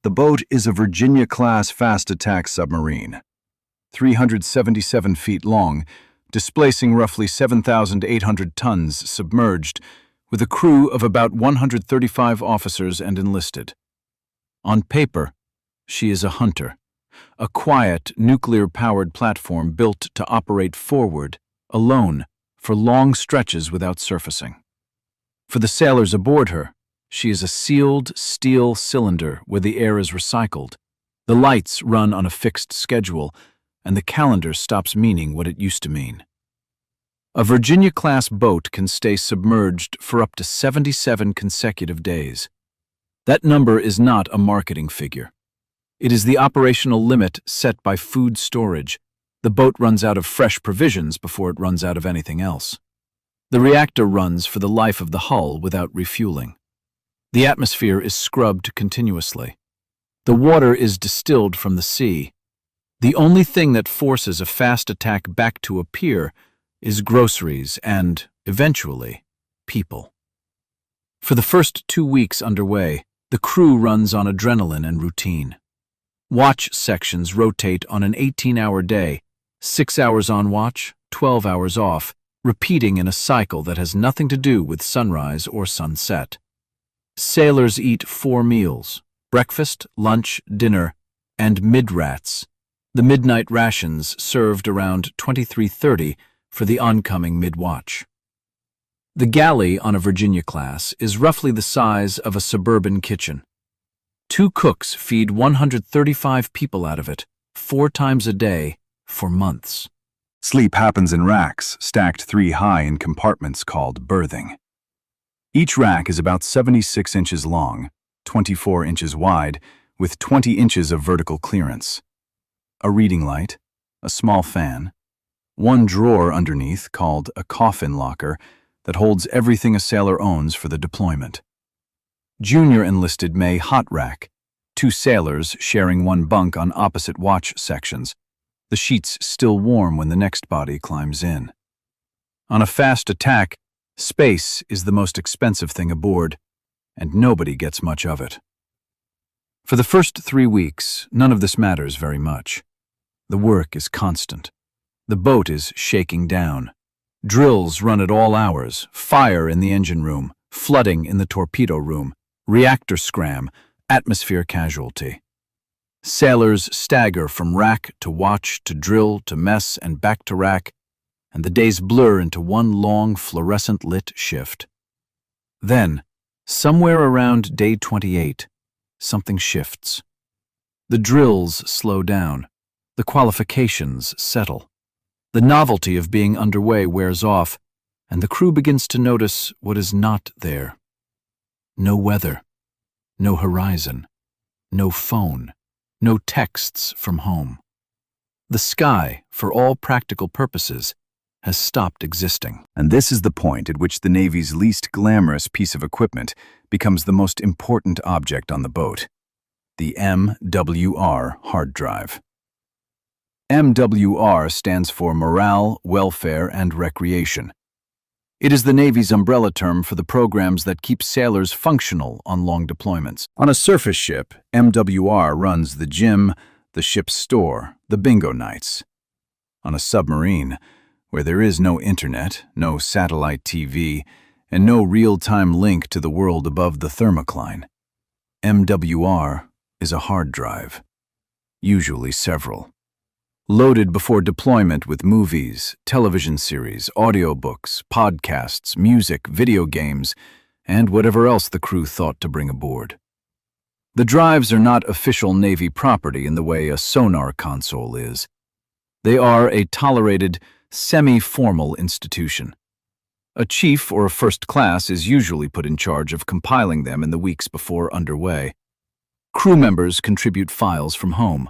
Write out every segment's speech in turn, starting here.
The boat is a Virginia-class fast-attack submarine, 377 feet long, displacing roughly 7,800 tons submerged, with a crew of about 135 officers and enlisted. On paper, she is a hunter, a quiet, nuclear-powered platform built to operate forward, alone, for long stretches without surfacing. For the sailors aboard her, she is a sealed steel cylinder where the air is recycled. The lights run on a fixed schedule, and the calendar stops meaning what it used to mean. A Virginia-class boat can stay submerged for up to 77 consecutive days. That number is not a marketing figure. It is the operational limit set by food storage. The boat runs out of fresh provisions before it runs out of anything else. The reactor runs for the life of the hull without refueling. The atmosphere is scrubbed continuously. The water is distilled from the sea. The only thing that forces a fast attack back to a pier is groceries and, eventually, people. For the first 2 weeks underway, the crew runs on adrenaline and routine. Watch sections rotate on an 18-hour day, 6 hours on watch, 12 hours off, repeating in a cycle that has nothing to do with sunrise or sunset. Sailors eat 4 meals: breakfast, lunch, dinner, and mid-rats, the midnight rations served around 23:30 for the oncoming mid-watch. The galley on a Virginia-class is roughly the size of a suburban kitchen. 2 cooks feed 135 people out of it, 4 times a day, for months. Sleep happens in racks, stacked 3 high in compartments called berthing. Each rack is about 76 inches long, 24 inches wide, with 20 inches of vertical clearance. A reading light, a small fan, 1 drawer underneath called a coffin locker that holds everything a sailor owns for the deployment. Junior enlisted may hot rack, 2 sailors sharing 1 bunk on opposite watch sections, the sheets still warm when the next body climbs in. On a fast attack, space is the most expensive thing aboard, and nobody gets much of it. For the first 3 weeks, none of this matters very much. The work is constant. The boat is shaking down. Drills run at all hours, fire in the engine room, flooding in the torpedo room, reactor scram, atmosphere casualty. Sailors stagger from rack to watch to drill to mess and back to rack, and the days blur into one long fluorescent-lit shift. Then, somewhere around day 28, something shifts. The drills slow down. The qualifications settle. The novelty of being underway wears off, and the crew begins to notice what is not there. No weather, no horizon, no phone, no texts from home. The sky, for all practical purposes, has stopped existing. And this is the point at which the Navy's least glamorous piece of equipment becomes the most important object on the boat: the MWR hard drive. MWR stands for Morale, Welfare, and Recreation. It is the Navy's umbrella term for the programs that keep sailors functional on long deployments. On a surface ship, MWR runs the gym, the ship's store, the bingo nights. On a submarine, where there is no internet, no satellite TV, and no real-time link to the world above the thermocline, MWR is a hard drive, usually several. Loaded before deployment with movies, television series, audiobooks, podcasts, music, video games, and whatever else the crew thought to bring aboard. The drives are not official Navy property in the way a sonar console is. They are a tolerated, semi-formal institution. A chief or a first class is usually put in charge of compiling them in the weeks before underway. Crew members contribute files from home.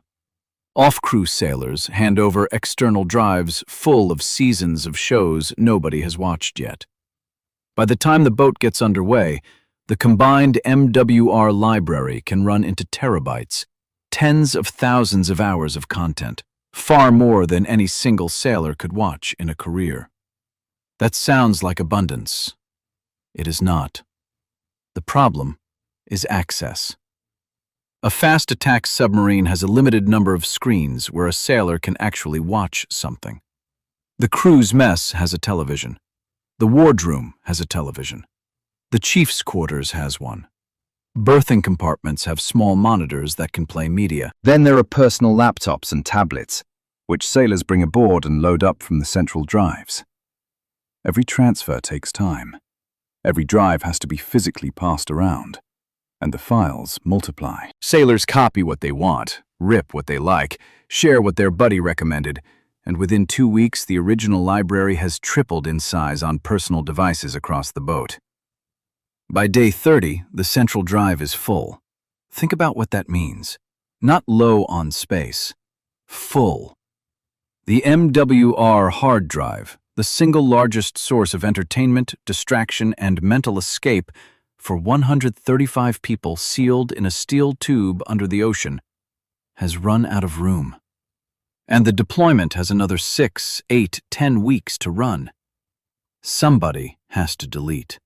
Off-crew sailors hand over external drives full of seasons of shows nobody has watched yet. By the time the boat gets underway, the combined MWR library can run into terabytes, tens of thousands of hours of content, far more than any single sailor could watch in a career. That sounds like abundance. It is not. The problem is access. A fast attack submarine has a limited number of screens where a sailor can actually watch something. The crew's mess has a television. The wardroom has a television. The chief's quarters has one. Berthing compartments have small monitors that can play media. Then there are personal laptops and tablets, which sailors bring aboard and load up from the central drives. Every transfer takes time. Every drive has to be physically passed around, and the files multiply. Sailors copy what they want, rip what they like, share what their buddy recommended, and within 2 weeks the original library has tripled in size on personal devices across the boat. By day 30, the central drive is full. Think about what that means. Not low on space. Full. The MWR hard drive, the single largest source of entertainment, distraction, and mental escape for 135 people sealed in a steel tube under the ocean, has run out of room. And the deployment has another 6, 8, 10 weeks to run. Somebody has to delete.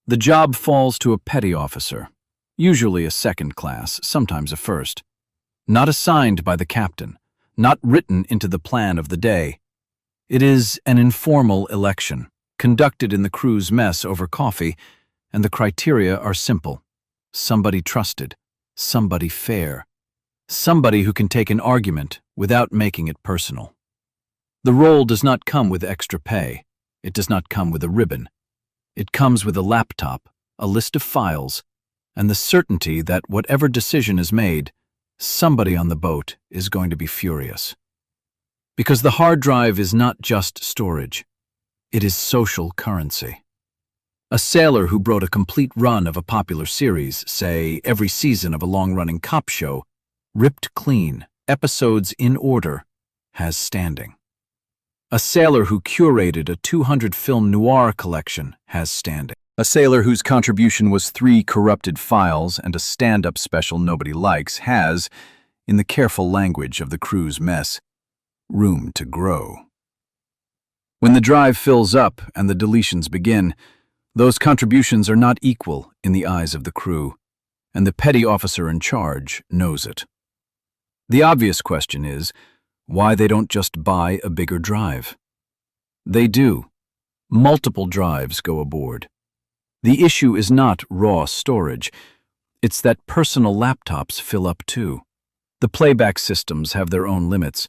The job falls to a petty officer, usually a second class, sometimes a first. Not assigned by the captain, not written into the plan of the day. It is an informal election, conducted in the crew's mess over coffee, and the criteria are simple. Somebody trusted, somebody fair, somebody who can take an argument without making it personal. The role does not come with extra pay. It does not come with a ribbon. It comes with a laptop, a list of files, and the certainty that whatever decision is made, somebody on the boat is going to be furious. Because the hard drive is not just storage. It is social currency. A sailor who wrote a complete run of a popular series, say every season of a long-running cop show, ripped clean, episodes in order, has standing. A sailor who curated a 200-film noir collection has standing. A sailor whose contribution was 3 corrupted files and a stand-up special nobody likes has, in the careful language of the crew's mess, room to grow. When the drive fills up and the deletions begin, those contributions are not equal in the eyes of the crew, and the petty officer in charge knows it. The obvious question is, why they don't just buy a bigger drive. They do. Multiple drives go aboard. The issue is not raw storage. It's that personal laptops fill up too. The playback systems have their own limits,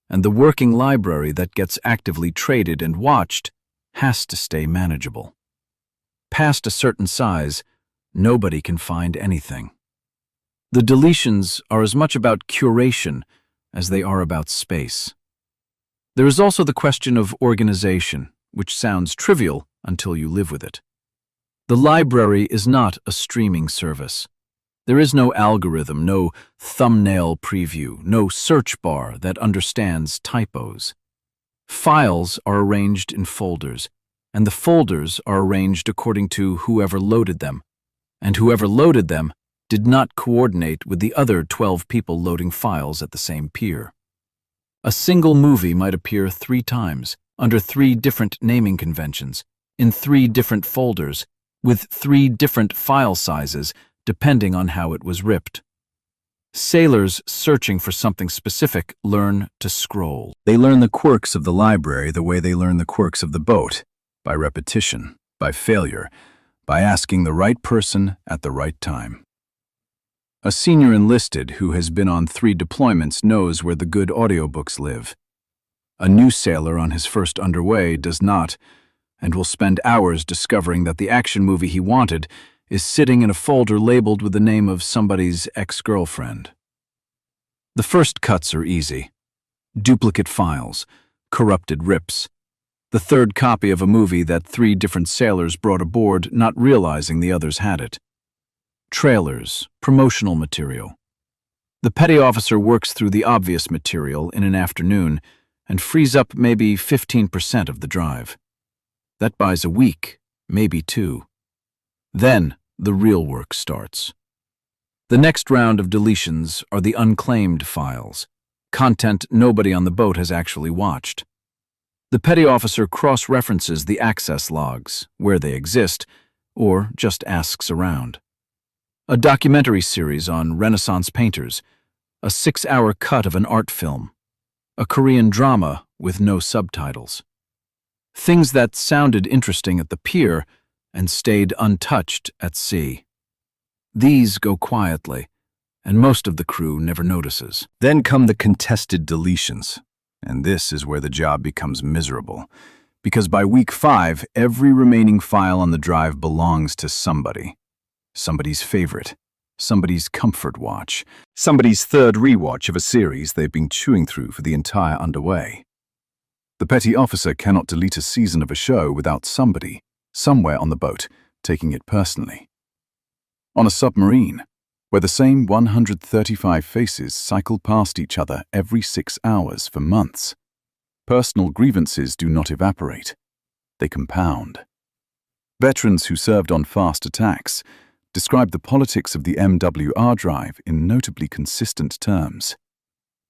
and the working library that gets actively traded and watched has to stay manageable. Past a certain size, nobody can find anything. The deletions are as much about curation as they are about space. There is also the question of organization, which sounds trivial until you live with it. The library is not a streaming service. There is no algorithm, no thumbnail preview, no search bar that understands typos. Files are arranged in folders, and the folders are arranged according to whoever loaded them, and whoever loaded them did not coordinate with the other 12 people loading files at the same pier. A single movie might appear 3 times, under 3 different naming conventions, in 3 different folders, with 3 different file sizes, depending on how it was ripped. Sailors searching for something specific learn to scroll. They learn the quirks of the library the way they learn the quirks of the boat, by repetition, by failure, by asking the right person at the right time. A senior enlisted who has been on 3 deployments knows where the good audiobooks live. A new sailor on his first underway does not, and will spend hours discovering that the action movie he wanted is sitting in a folder labeled with the name of somebody's ex-girlfriend. The first cuts are easy. Duplicate files, corrupted rips. The third copy of a movie that 3 different sailors brought aboard, not realizing the others had it. Trailers, promotional material. The petty officer works through the obvious material in an afternoon and frees up maybe 15% of the drive. That buys a week, maybe 2. Then the real work starts. The next round of deletions are the unclaimed files, content nobody on the boat has actually watched. The petty officer cross-references the access logs, where they exist, or just asks around. a documentary series on Renaissance painters, a 6-hour cut of an art film, a Korean drama with no subtitles. Things that sounded interesting at the pier and stayed untouched at sea. These go quietly, and most of the crew never notices. Then come the contested deletions, and this is where the job becomes miserable, because by week 5, every remaining file on the drive belongs to somebody. Somebody's favorite, somebody's comfort watch, somebody's third rewatch of a series they've been chewing through for the entire underway. The petty officer cannot delete a season of a show without somebody, somewhere on the boat, taking it personally. On a submarine, where the same 135 faces cycle past each other every 6 hours for months, personal grievances do not evaporate. They compound. Veterans who served on fast attacks describe the politics of the MWR drive in notably consistent terms.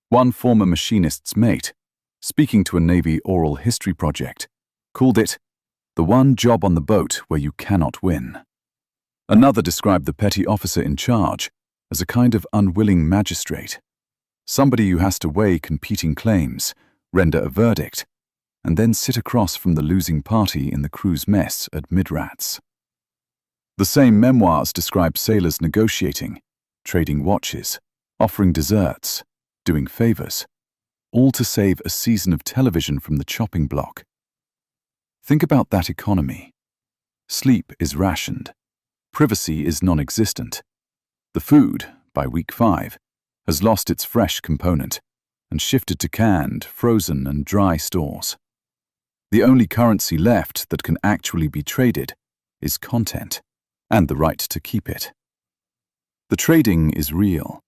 One former machinist's mate, speaking to a Navy oral history project, called it the one job on the boat where you cannot win. Another described the petty officer in charge as a kind of unwilling magistrate, somebody who has to weigh competing claims, render a verdict, and then sit across from the losing party in the crew's mess at Midrats. The same memoirs describe sailors negotiating, trading watches, offering desserts, doing favors, all to save a season of television from the chopping block. Think about that economy. Sleep is rationed. Privacy is non-existent. The food, by week 5, has lost its fresh component and shifted to canned, frozen, and dry stores. The only currency left that can actually be traded is content and the right to keep it. The trading is real,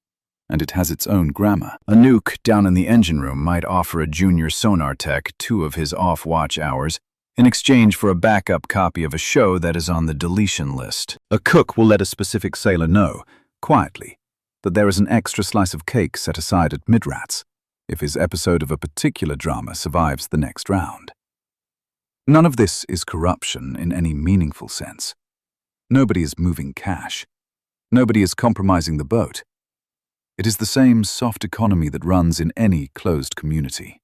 and it has its own grammar. A nuke down in the engine room might offer a junior sonar tech 2 of his off-watch hours in exchange for a backup copy of a show that is on the deletion list. A cook will let a specific sailor know, quietly, that there is an extra slice of cake set aside at Midrats if his episode of a particular drama survives the next round. None of this is corruption in any meaningful sense. Nobody is moving cash. Nobody is compromising the boat. It is the same soft economy that runs in any closed community.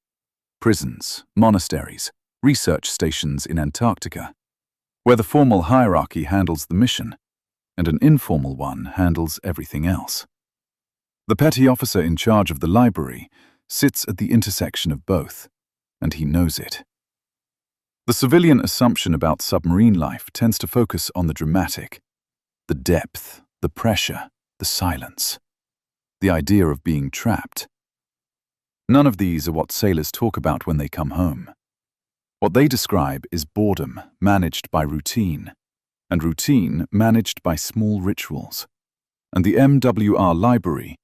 Prisons, monasteries, research stations in Antarctica, where the formal hierarchy handles the mission, and an informal one handles everything else. The petty officer in charge of the library sits at the intersection of both, and he knows it. The civilian assumption about submarine life tends to focus on the dramatic, the depth, the pressure, the silence, the idea of being trapped. None of these are what sailors talk about when they come home. What they describe is boredom managed by routine, and routine managed by small rituals. And the MWR library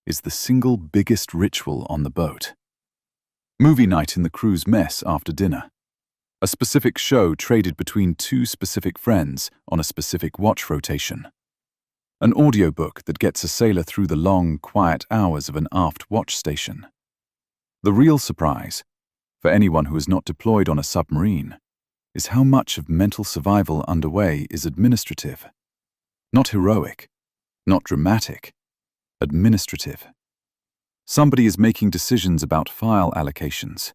is the single biggest ritual on the boat. Movie night in the crew's mess after dinner. A specific show traded between 2 specific friends on a specific watch rotation. An audiobook that gets a sailor through the long, quiet hours of an aft watch station. The real surprise, for anyone who is not deployed on a submarine, is how much of mental survival underway is administrative. Not heroic, not dramatic, administrative. Somebody is making decisions about file allocations.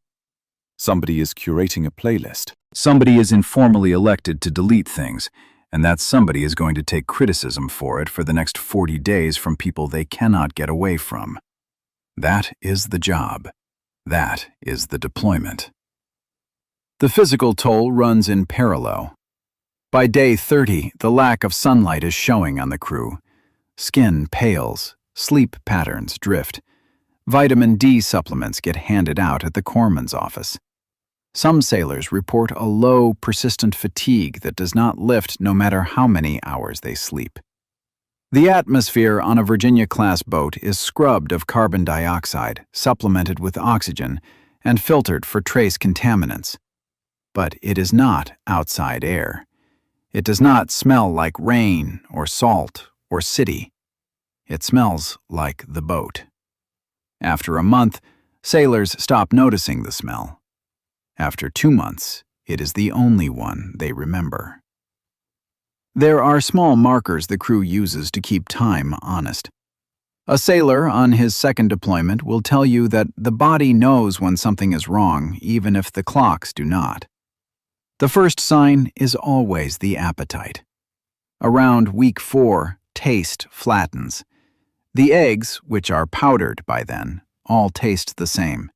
Somebody is curating a playlist. Somebody is informally elected to delete things, and that somebody is going to take criticism for it for the next 40 days from people they cannot get away from. That is the job. That is the deployment. The physical toll runs in parallel. By day 30, the lack of sunlight is showing on the crew. Skin pales, sleep patterns drift. Vitamin D supplements get handed out at the corpsman's office. Some sailors report a low, persistent fatigue that does not lift no matter how many hours they sleep. The atmosphere on a Virginia-class boat is scrubbed of carbon dioxide, supplemented with oxygen, and filtered for trace contaminants. But it is not outside air. It does not smell like rain or salt or city. It smells like the boat. After a month, sailors stop noticing the smell. After 2 months, it is the only one they remember. There are small markers the crew uses to keep time honest. A sailor on his second deployment will tell you that the body knows when something is wrong, even if the clocks do not. The first sign is always the appetite. Around week 4, taste flattens. The eggs, which are powdered by then, all taste the same.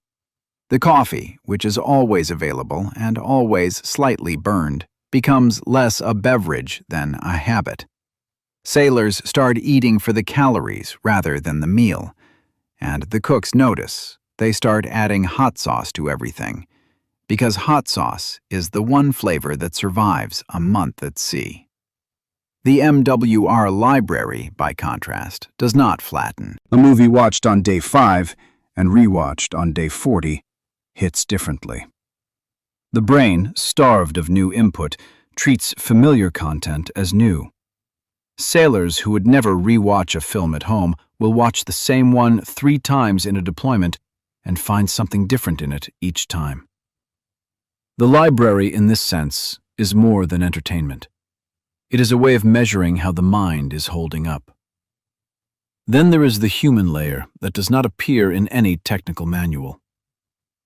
The coffee, which is always available and always slightly burned, becomes less a beverage than a habit. Sailors start eating for the calories rather than the meal, and the cooks notice. They start adding hot sauce to everything, because hot sauce is the one flavor that survives a month at sea. The MWR library, by contrast, does not flatten. A movie watched on day 5 and rewatched on day 40 hits differently. The brain, starved of new input, treats familiar content as new. Sailors who would never rewatch a film at home will watch the same one 3 times in a deployment and find something different in it each time. The library, in this sense, is more than entertainment. It is a way of measuring how the mind is holding up. Then there is the human layer that does not appear in any technical manual.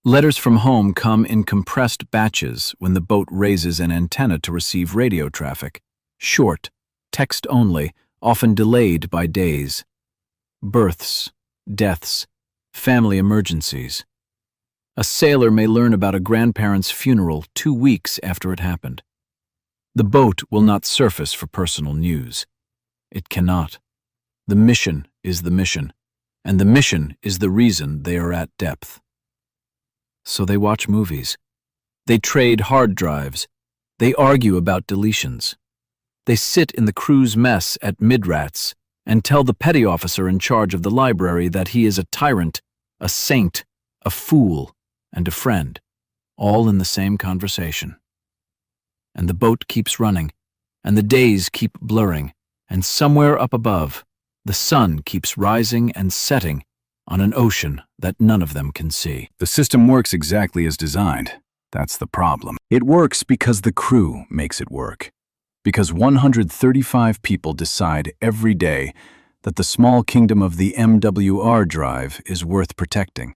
Letters from home come in compressed batches when the boat raises an antenna to receive radio traffic. Short, text only, often delayed by days. Births, deaths, family emergencies. A sailor may learn about a grandparent's funeral 2 weeks after it happened. The boat will not surface for personal news. It cannot. The mission is the mission, and the mission is the reason they are at depth. So they watch movies. They trade hard drives. They argue about deletions. They sit in the crew's mess at Midrats and tell the petty officer in charge of the library that he is a tyrant, a saint, a fool, and a friend, all in the same conversation. And the boat keeps running, and the days keep blurring, and somewhere up above, the sun keeps rising and setting on an ocean that none of them can see. The system works exactly as designed. That's the problem. It works because the crew makes it work. Because 135 people decide every day that the small kingdom of the MWR drive is worth protecting,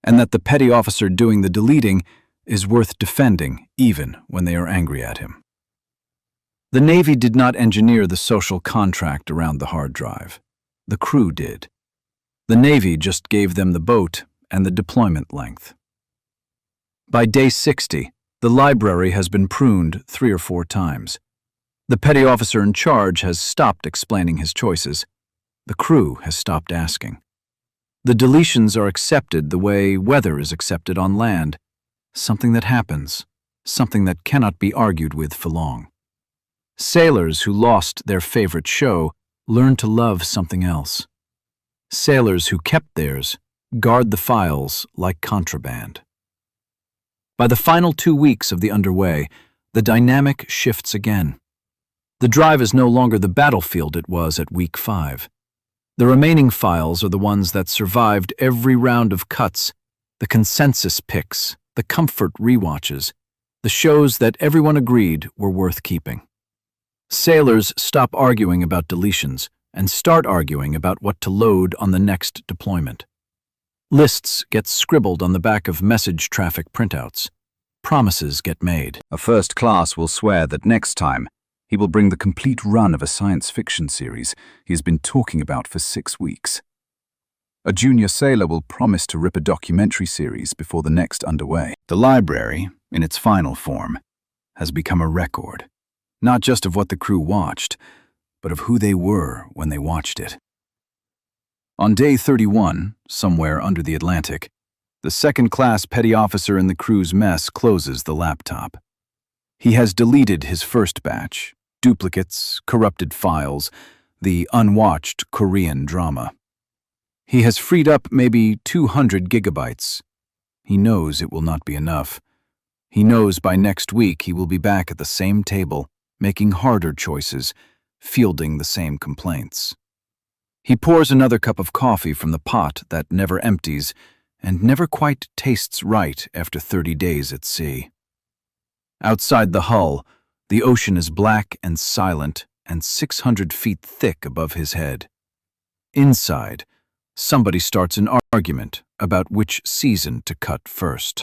and that the petty officer doing the deleting is worth defending even when they are angry at him. The Navy did not engineer the social contract around the hard drive. The crew did. The Navy just gave them the boat and the deployment length. By day 60, the library has been pruned 3 or 4 times. The petty officer in charge has stopped explaining his choices. The crew has stopped asking. The deletions are accepted the way weather is accepted on land, something that happens, something that cannot be argued with for long. Sailors who lost their favorite show learn to love something else. Sailors who kept theirs guard the files like contraband. By the final 2 weeks of the underway, the dynamic shifts again. The drive is no longer the battlefield it was at week 5. The remaining files are the ones that survived every round of cuts, the consensus picks, the comfort rewatches, the shows that everyone agreed were worth keeping. Sailors stop arguing about deletions and start arguing about what to load on the next deployment. Lists get scribbled on the back of message traffic printouts. Promises get made. A first class will swear that next time he will bring the complete run of a science fiction series he has been talking about for 6 weeks. A junior sailor will promise to rip a documentary series before the next underway. The library, in its final form, has become a record, not just of what the crew watched, but of who they were when they watched it. On day 31, somewhere under the Atlantic, the second-class petty officer in the crew's mess closes the laptop. He has deleted his first batch, duplicates, corrupted files, the unwatched Korean drama. He has freed up maybe 200 gigabytes. He knows it will not be enough. He knows by next week he will be back at the same table, making harder choices, fielding the same complaints. He pours another cup of coffee from the pot that never empties and never quite tastes right after 30 days at sea. Outside the hull, The ocean is black and silent and 600 feet thick above his head. Inside, somebody starts an argument about which season to cut first.